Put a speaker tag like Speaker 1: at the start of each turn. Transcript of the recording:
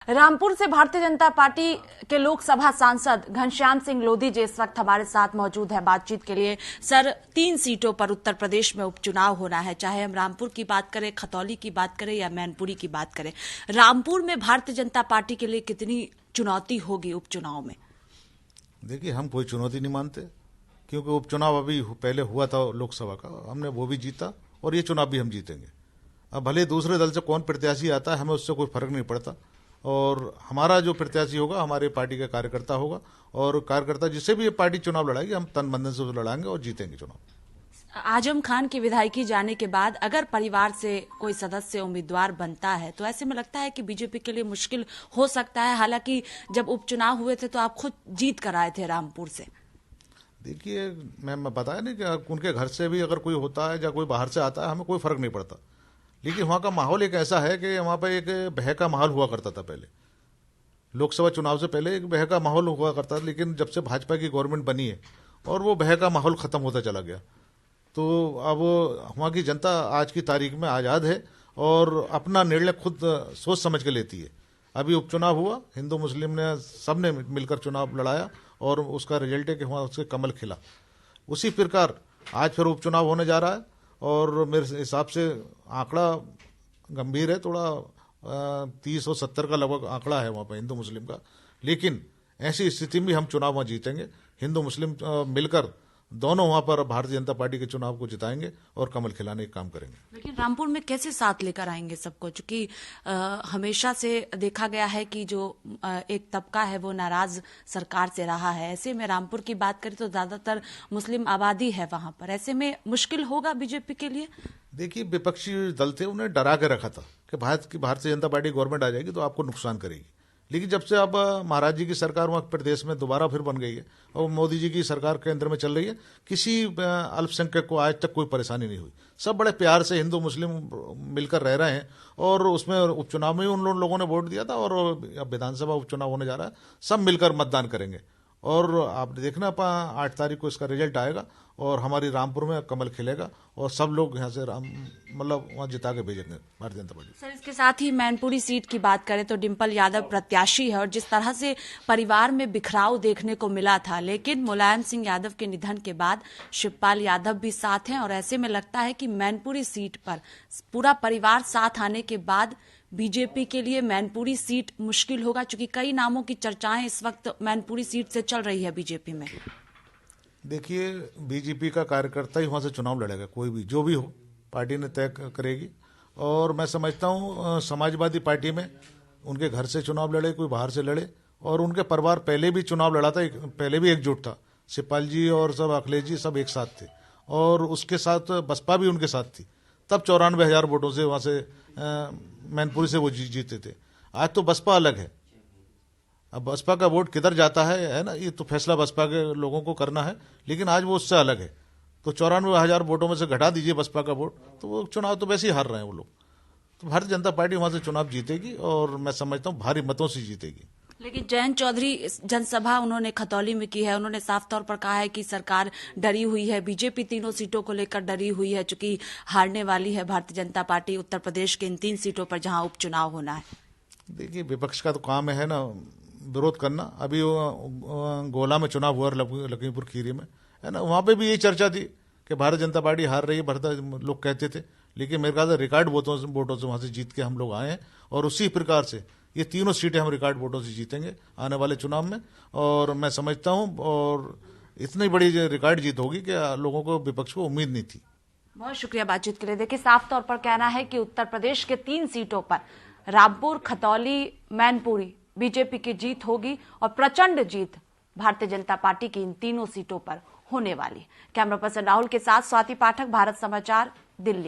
Speaker 1: रामपुर से भारतीय जनता पार्टी के लोकसभा सांसद घनश्याम सिंह लोधी जी इस वक्त हमारे साथ मौजूद है बातचीत के लिए। सर, 3 सीटों पर उत्तर प्रदेश में उपचुनाव होना है, चाहे हम रामपुर की बात करें, खतौली की बात करें या मैनपुरी की बात करें। रामपुर में भारतीय जनता पार्टी के लिए कितनी चुनौती होगी उपचुनाव में?
Speaker 2: देखिए, हम कोई चुनौती नहीं मानते, क्योंकि उपचुनाव अभी पहले हुआ था लोकसभा का, हमने वो भी जीता और ये चुनाव भी हम जीतेंगे। अब भले दूसरे दल से कौन प्रत्याशी आता है, हमें उससे कोई फर्क नहीं पड़ता, और हमारा जो प्रत्याशी होगा हमारे पार्टी का कार्यकर्ता होगा, और कार्यकर्ता जिससे भी ये पार्टी चुनाव लड़ाएगी हम तन मन से लड़ाएंगे और जीतेंगे चुनाव।
Speaker 1: आजम खान की विधायकी जाने के बाद अगर परिवार से कोई सदस्य उम्मीदवार बनता है तो ऐसे में लगता है कि बीजेपी के लिए मुश्किल हो सकता है। हालांकि जब उपचुनाव हुए थे तो आप खुद जीत कर आए थे रामपुर से।
Speaker 2: देखिए, मैं बताया नहीं कि उनके घर से भी अगर कोई होता है या कोई बाहर से आता है, हमें कोई फर्क नहीं पड़ता, लेकिन वहाँ का माहौल एक ऐसा है कि वहाँ पर एक भय का माहौल हुआ करता था। पहले लोकसभा चुनाव से पहले एक भय का माहौल हुआ करता था, लेकिन जब से भाजपा की गवर्नमेंट बनी है और वो भय का माहौल खत्म होता चला गया, तो अब वहाँ की जनता आज की तारीख में आज़ाद है और अपना निर्णय खुद सोच समझ के लेती है। अभी उपचुनाव हुआ, हिंदू मुस्लिम ने सबने मिलकर चुनाव लड़ाया और उसका रिजल्ट है कि वहाँ उसके कमल खिला। उसी प्रकार आज फिर उपचुनाव होने जा रहा है और मेरे हिसाब से आंकड़ा गंभीर है, थोड़ा 30 और 70 का लगभग आंकड़ा है वहाँ पर हिंदू मुस्लिम का, लेकिन ऐसी स्थिति में हम चुनाव वहाँ जीतेंगे। हिंदू मुस्लिम मिलकर दोनों वहाँ पर भारतीय जनता पार्टी के चुनाव को जिताएंगे और कमल खिलाने का काम करेंगे।
Speaker 1: लेकिन रामपुर में कैसे साथ लेकर आएंगे सबको, क्योंकि हमेशा से देखा गया है कि जो एक तबका है वो नाराज सरकार से रहा है। ऐसे में रामपुर की बात करें तो ज्यादातर मुस्लिम आबादी है वहां पर, ऐसे में मुश्किल होगा बीजेपी के लिए।
Speaker 2: देखिए, विपक्षी दल थे, उन्हें डरा के रखा था कि भारतीय जनता पार्टी गवर्नमेंट आ जाएगी तो आपको नुकसान करेगी, लेकिन जब से अब महाराज जी की सरकार वहाँ प्रदेश में दोबारा फिर बन गई है और मोदी जी की सरकार केंद्र में चल रही है, किसी अल्पसंख्यक को आज तक कोई परेशानी नहीं हुई। सब बड़े प्यार से हिंदू मुस्लिम मिलकर रह रहे हैं और उसमें उपचुनाव में उन लोगों ने वोट दिया था और अब विधानसभा उपचुनाव होने जा रहा है, सब मिलकर मतदान करेंगे और आप देखना 8 तारीख को इसका रिजल्ट आएगा और हमारी रामपुर में कमल खिलेगा और सब लोग यहाँ से वहाँ जिता के भेजेंगे भारतीय जनता पार्टी।
Speaker 1: सर, इसके साथ ही मैनपुरी सीट की बात करें तो डिम्पल यादव प्रत्याशी है और जिस तरह से परिवार में बिखराव देखने को मिला था, लेकिन मुलायम सिंह यादव के निधन के बाद शिवपाल यादव भी साथ हैं और ऐसे में लगता है कि मैनपुरी सीट पर पूरा परिवार साथ आने के बाद बीजेपी के लिए मैनपुरी सीट मुश्किल होगा, क्योंकि कई नामों की चर्चाएं इस वक्त मैनपुरी सीट से चल रही है बीजेपी में।
Speaker 2: देखिए, बीजेपी का कार्यकर्ता ही वहाँ से चुनाव लड़ेगा, कोई भी जो भी हो पार्टी ने तय करेगी। और मैं समझता हूँ समाजवादी पार्टी में उनके घर से चुनाव लड़े, कोई बाहर से लड़े, और उनके परिवार पहले भी चुनाव लड़ा था, पहले भी एकजुट था। शिवपाल जी और सब अखिलेश जी सब एक साथ थे और उसके साथ बसपा भी उनके साथ थी, तब 94,000 वोटों से वहाँ से मैनपुरी से वो जीते थे। आज तो बसपा अलग है, अब बसपा का वोट किधर जाता है ना, ये तो फैसला बसपा के लोगों को करना है, लेकिन आज वो उससे अलग है। तो 94,000 वोटों में से घटा दीजिए बसपा का वोट, तो वो चुनाव तो वैसे ही हार रहे हैं वो लोग। तो भारतीय जनता पार्टी वहां से चुनाव जीतेगी और मैं समझता हूँ भारी मतों से जीतेगी।
Speaker 1: लेकिन जयंत चौधरी जनसभा उन्होंने खतौली में की है, उन्होंने साफ तौर पर कहा है कि सरकार डरी हुई है, बीजेपी तीनों सीटों को लेकर डरी हुई है, चूंकि हारने वाली है भारतीय जनता पार्टी उत्तर प्रदेश के इन 3 सीटों पर जहां उपचुनाव होना है।
Speaker 2: देखिए, विपक्ष का तो काम है ना विरोध करना। अभी गोला में चुनाव हुआ लखीमपुर खीरी में, है ना, वहां पे भी यही चर्चा थी कि भारतीय जनता पार्टी हार रही है, लोग कहते थे, लेकिन मेरे ख्याल से रिकॉर्ड वोटों से वहां से जीत के हम लोग आए हैं और उसी प्रकार से ये तीनों सीटें हम रिकॉर्ड वोटों से जीतेंगे आने वाले चुनाव में। और मैं समझता हूं और इतनी बड़ी रिकॉर्ड जीत होगी कि लोगों को, विपक्ष को उम्मीद नहीं थी।
Speaker 1: बहुत शुक्रिया बातचीत के लिए। देखिए, साफ तौर पर कहना है कि उत्तर प्रदेश के 3 सीटों पर रामपुर, खतौली, मैनपुरी बीजेपी की जीत होगी और प्रचंड जीत भारतीय जनता पार्टी की इन तीनों सीटों पर होने वाली। कैमरा पर्सन राहुल के साथ स्वाति पाठक, भारत समाचार, दिल्ली।